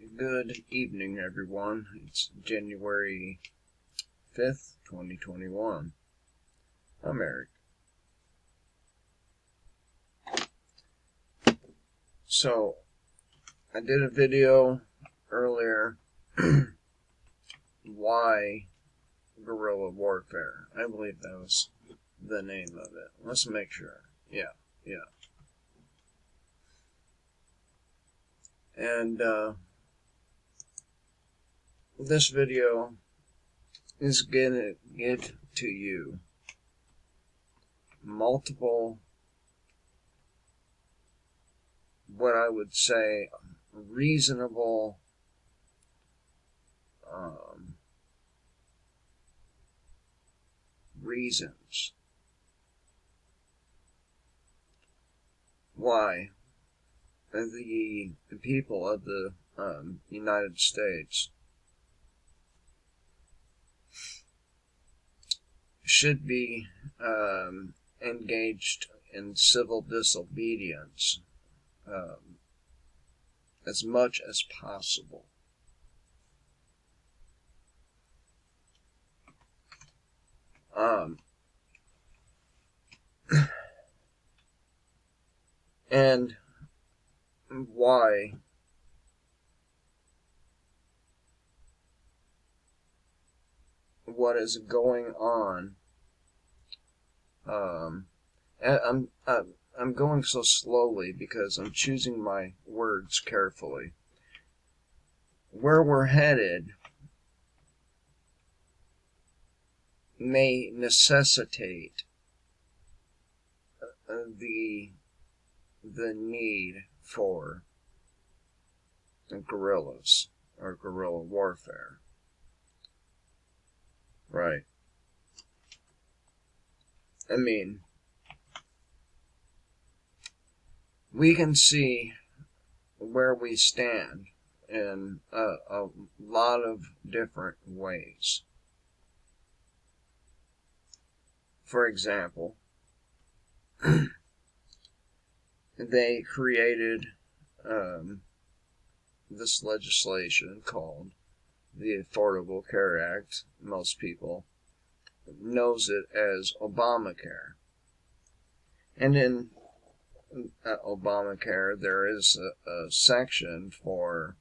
Good evening, everyone. It's January 5th, 2021. I'm Eric. So, I did a video earlier, why guerrilla warfare. I believe that was the name of it. Let's make sure. Yeah. And, this video is gonna get to you multiple, what I would say, reasonable reasons why the people of the United States should be engaged in civil disobedience as much as possible. And why what is going on. I'm going so slowly because I'm choosing my words carefully. Where we're headed may necessitate the need for guerrillas or guerrilla warfare. Right. I mean, we can see where we stand in a lot of different ways. For example, they created this legislation called the Affordable Care Act. Most people knows it as Obamacare. And in Obamacare, there is a section for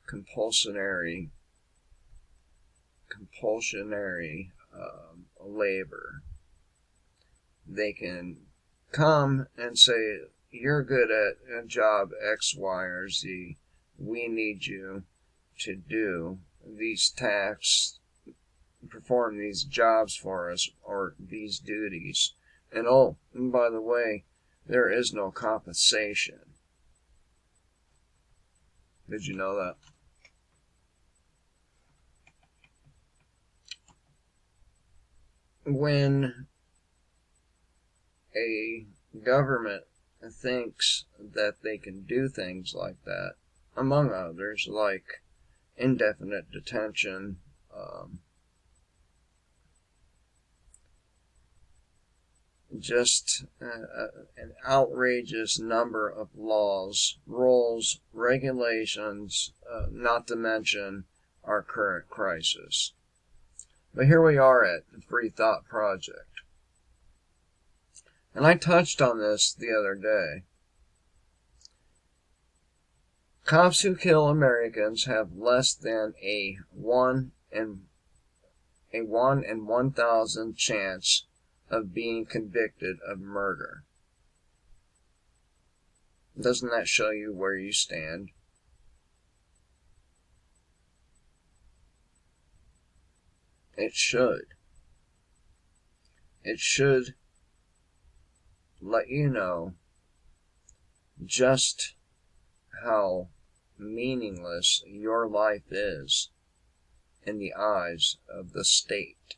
compulsionary labor. They can come and say, you're good at a job X, Y, or Z. We need you to do these tasks, perform these jobs for us, or these duties. And oh, and by the way, there is no compensation. Did you know that? When a government thinks that they can do things like that, among others, like indefinite detention, just an outrageous number of laws, rules, regulations, not to mention our current crisis. But here we are at the Free Thought Project. And I touched on this the other day. Cops who kill Americans have less than a 1 in 1,000 chance of being convicted of murder. Doesn't that show you where you stand? It should. It should let you know just how meaningless your life is in the eyes of the state.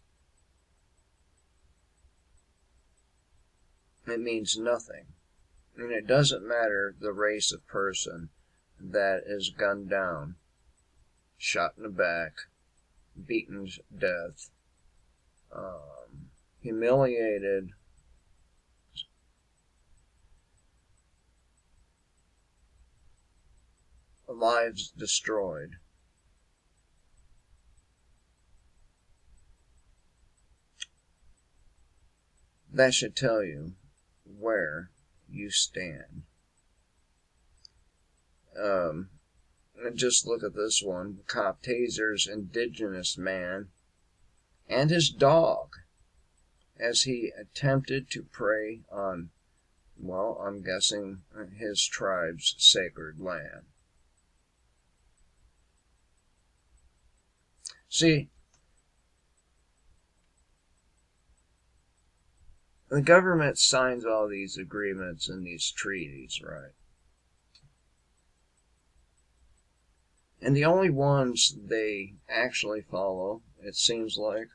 It means nothing. And it doesn't matter the race of person that is gunned down, shot in the back, beaten to death, humiliated, lives destroyed. That should tell you where you stand. Just look at this one. Cop tasers indigenous man and his dog as he attempted to prey on, well, I'm guessing his tribe's sacred land. See, the government signs all these agreements and these treaties, right? And the only ones they actually follow, it seems like,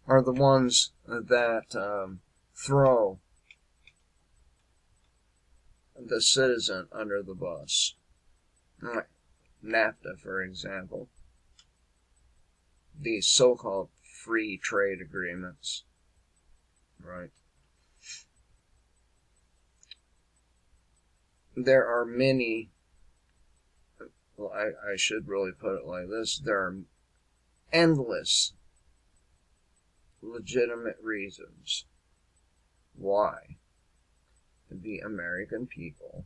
are the ones that throw the citizen under the bus. NAFTA, for example. These so-called free trade agreements, right? There are many, well, I should really put it like this, there are endless legitimate reasons why the American people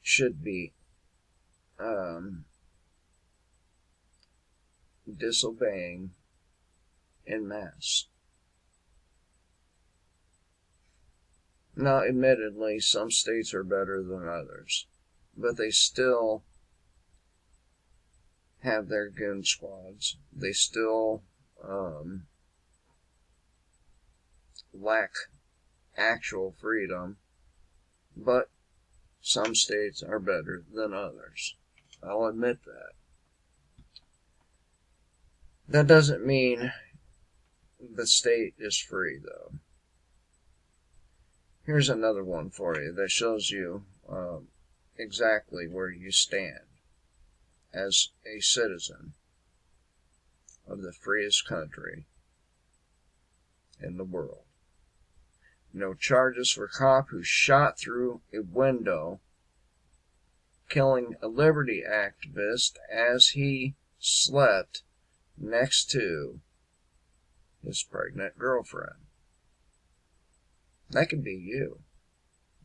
should be disobeying en masse. Now, admittedly, some states are better than others, but they still have their goon squads. They still lack actual freedom, but some states are better than others. I'll admit that. That doesn't mean the state is free, though. Here's another one for you that shows you exactly where you stand as a citizen of the freest country in the world. No charges for cop who shot through a window, killing a liberty activist as he slept next to his pregnant girlfriend. That can be you.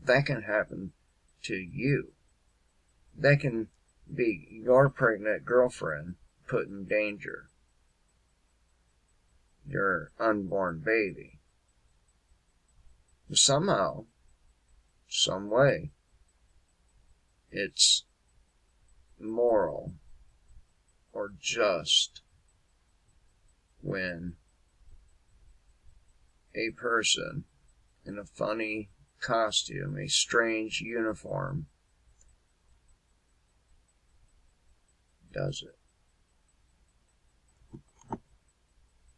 That can happen to you. That can be your pregnant girlfriend put in danger. Your unborn baby. Somehow, some way, it's moral or just when a person in a funny costume, a strange uniform, does it.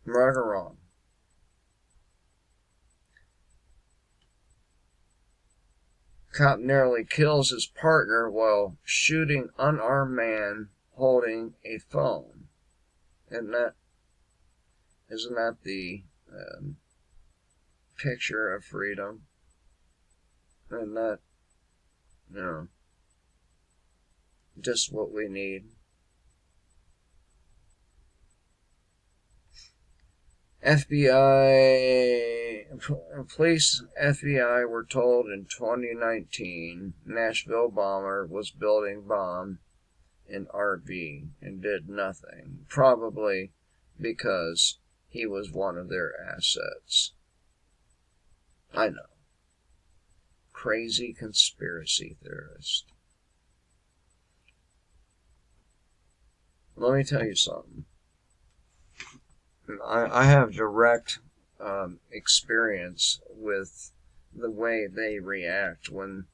Right or wrong? Cop narrowly kills his partner while shooting unarmed man holding a phone. Isn't that the picture of freedom? Isn't that, just what we need? Police FBI were told in 2019 Nashville bomber was building bomb in RV and did nothing, probably because he was one of their assets. I know. Crazy conspiracy theorist. Let me tell you something. I have direct experience with the way they react when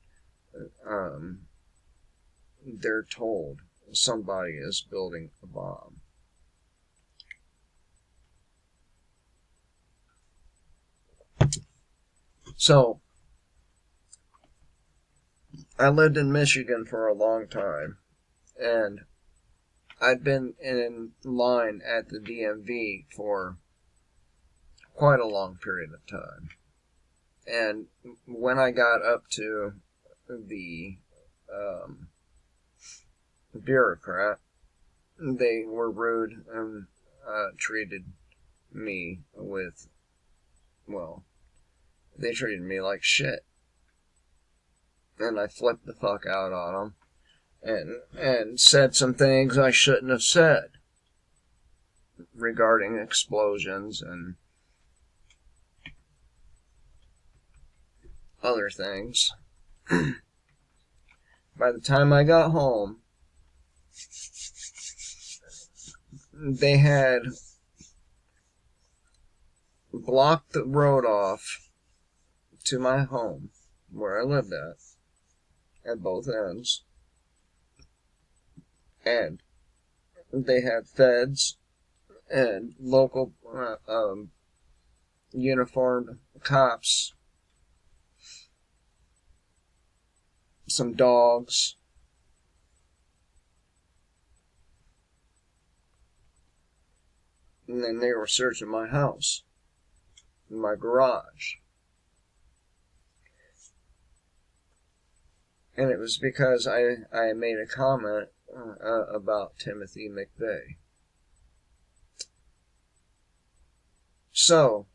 they're told somebody is building a bomb. So, I lived in Michigan for a long time, and I'd been in line at the DMV for quite a long period of time. And when I got up to the bureaucrat. They were rude and treated me with, well, they treated me like shit. And I flipped the fuck out on them and said some things I shouldn't have said regarding explosions and other things. By the time I got home, they had blocked the road off to my home, where I lived at both ends. And they had feds and local uniformed cops, some dogs, and then they were searching my house, my garage. And it was because I made a comment about Timothy McVeigh. So,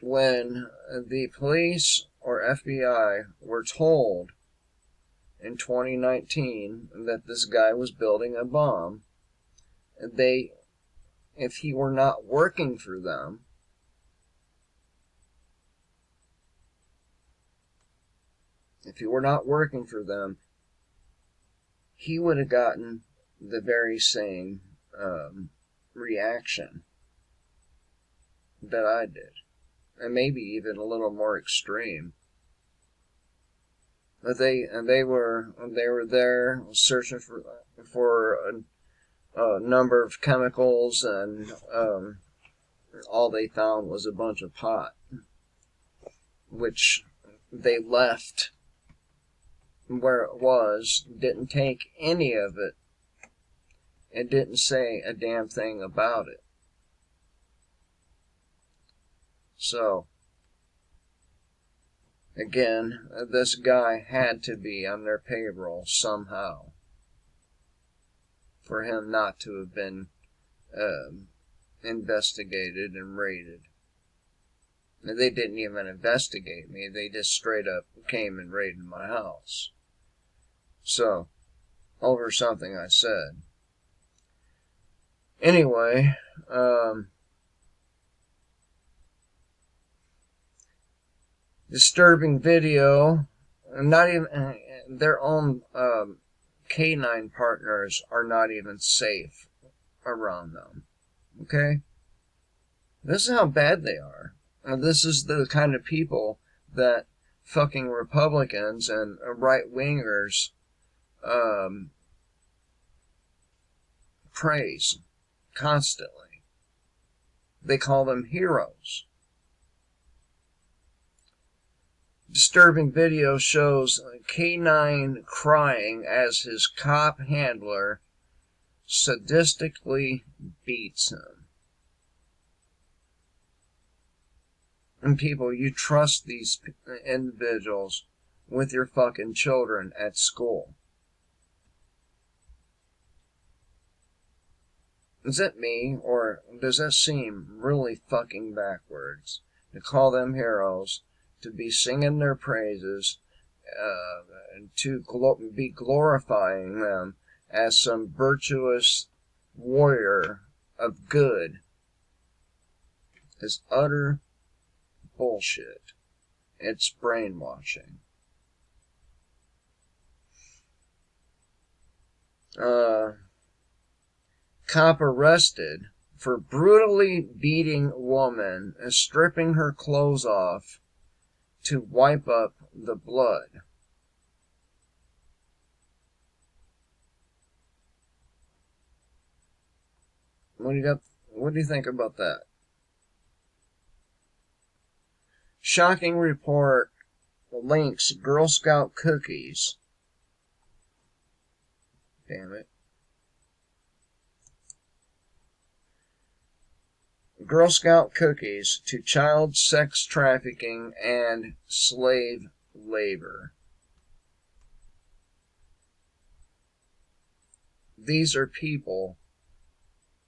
when the police or FBI were told in 2019 that this guy was building a bomb, if he were not working for them, he would have gotten the very same reaction that I did, and maybe even a little more extreme. But they were there searching for a number of chemicals, and all they found was a bunch of pot, which they left where it was, didn't take any of it, and didn't say a damn thing about it. So, again, this guy had to be on their payroll somehow for him not to have been investigated and raided. They didn't even investigate me. They just straight up came and raided my house. So, over something I said. Anyway, disturbing video. Not even their own canine partners are not even safe around them. Okay? This is how bad they are. And this is the kind of people that fucking Republicans and right-wingers praise constantly. They call them heroes. Disturbing video shows K9 crying as his cop handler sadistically beats him. And people, you trust these individuals with your fucking children at school. Is it me, or does that seem really fucking backwards to call them heroes, to be singing their praises, and to be glorifying them as some virtuous warrior of good, is utter bullshit. It's brainwashing. Cop arrested for brutally beating woman and stripping her clothes off to wipe up the blood. What do you think about that? Shocking report links Girl Scout cookies. Damn it. Girl Scout cookies to child sex trafficking and slave labor. These are people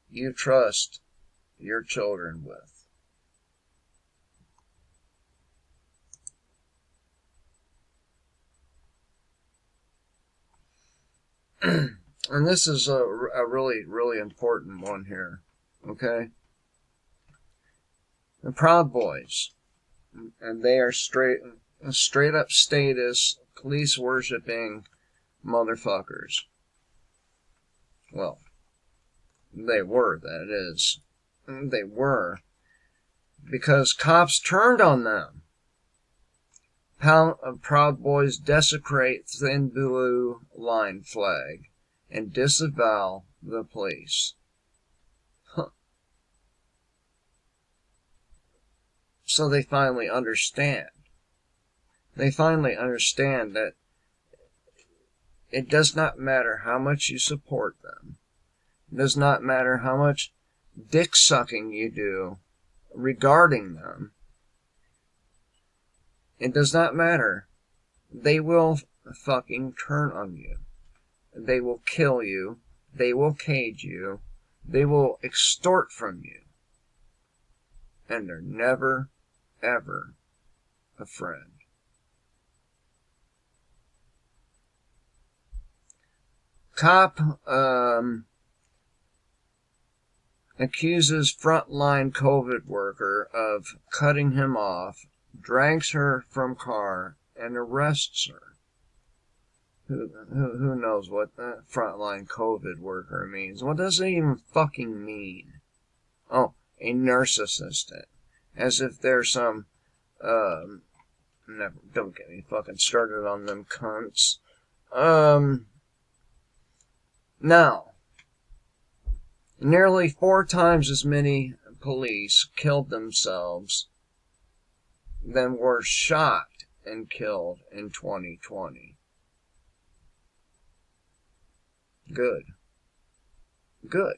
you trust your children with. And this is a really, really important one here. Okay? The Proud Boys. And they are straight up status, police worshipping motherfuckers. Well, they were, that is. They were. Because cops turned on them. Proud Boys desecrate Thin Blue Line flag and disavow the police. Huh. So they finally understand. They finally understand that it does not matter how much you support them. It does not matter how much dick sucking you do regarding them. It does not matter. They will fucking turn on you. They will kill you. They will cage you. They will extort from you. And they're never, ever a friend. Cop accuses frontline COVID worker of cutting him off, drags her from car, and arrests her. Who knows what that frontline COVID worker means? What does it even fucking mean? Oh, a nurse assistant. As if there's some, never, don't get me fucking started on them cunts. Now, nearly 4 times as many police killed themselves than were shot and killed in 2020. Good. Good.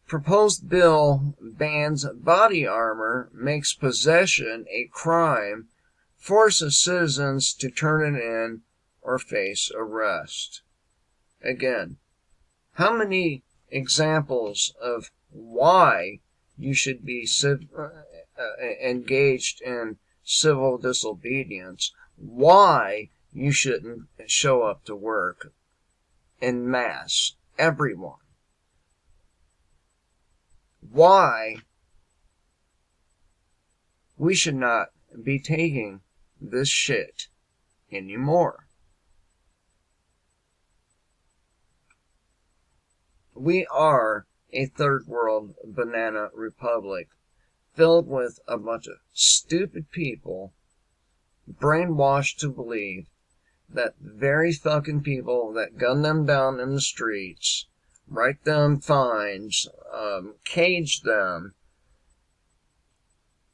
Proposed bill bans body armor, makes possession a crime, forces citizens to turn it in or face arrest. Again, how many examples of why you should be engaged in civil disobedience, why you shouldn't show up to work en masse, everyone, why we should not be taking this shit anymore. We are a third world banana republic filled with a bunch of stupid people brainwashed to believe that very fucking people that gun them down in the streets, write them fines, cage them,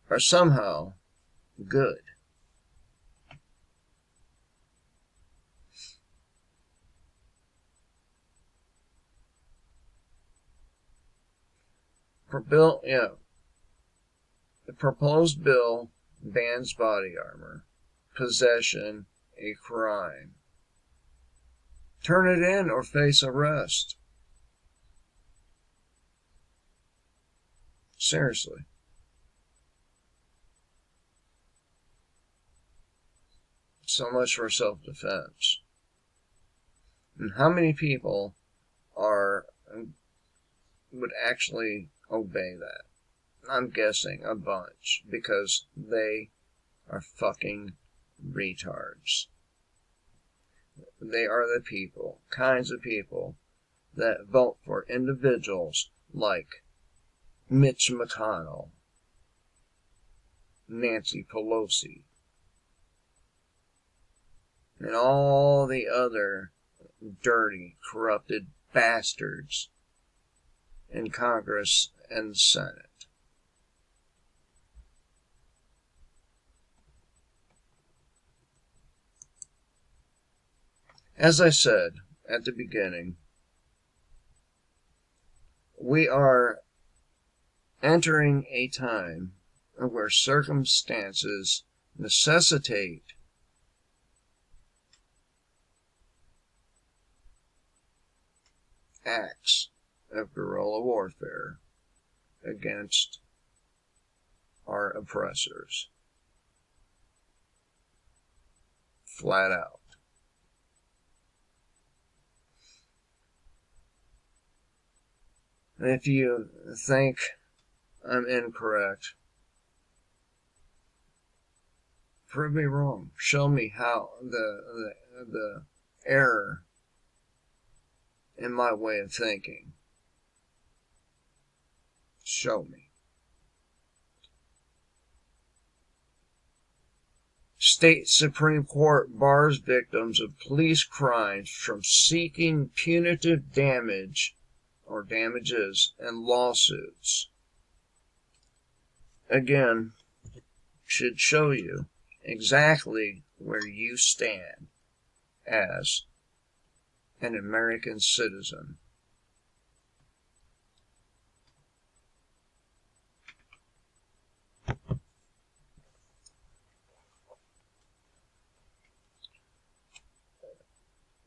are somehow good. The proposed bill bans body armor, possession a crime. Turn it in or face arrest. Seriously. So much for self-defense. And how many people would actually obey that? I'm guessing a bunch, because they are fucking retards. They are the kinds of people that vote for individuals like Mitch McConnell, Nancy Pelosi, and all the other dirty, corrupted bastards in Congress and the Senate. As I said at the beginning, we are entering a time where circumstances necessitate acts of guerrilla warfare against our oppressors. Flat out. If you think I'm incorrect, prove me wrong. Show me how the error in my way of thinking. Show me. State Supreme Court bars victims of police crimes from seeking punitive damage or damages in lawsuits. Again, should show you exactly where you stand as an American citizen.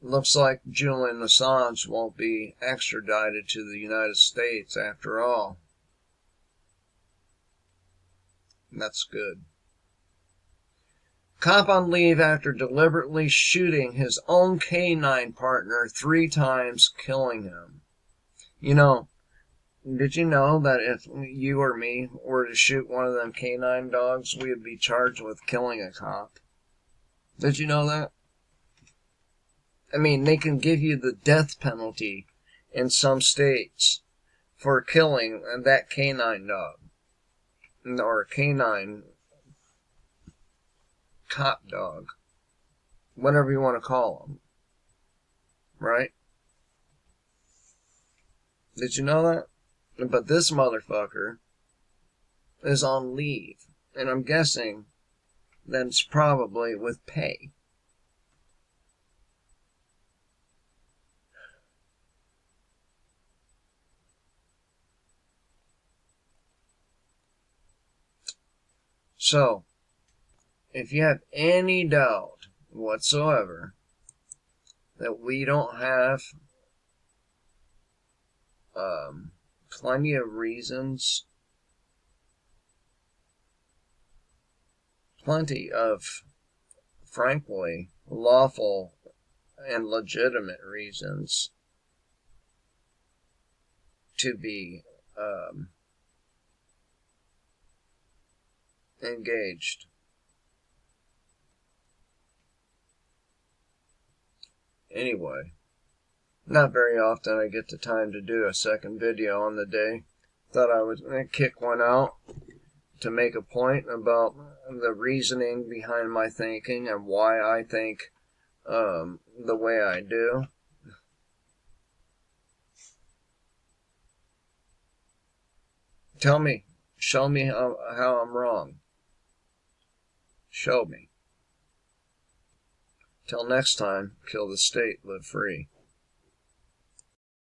Looks like Julian Assange won't be extradited to the United States after all. That's good. Cop on leave after deliberately shooting his own canine partner 3 times, killing him. You know, did you know that if you or me were to shoot one of them canine dogs, we would be charged with killing a cop? Did you know that? I mean, they can give you the death penalty in some states for killing that canine dog. Or canine cop dog. Whatever you want to call them. Right? Did you know that? But this motherfucker is on leave. And I'm guessing that's probably with pay. So, if you have any doubt whatsoever that we don't have plenty of reasons, plenty of, frankly, lawful and legitimate reasons to be engaged. Anyway, not very often I get the time to do a second video on the day. Thought I would kick one out to make a point about the reasoning behind my thinking and why I think the way I do. Tell me, show me how I'm wrong. Show me. Till next time, kill the state, live free.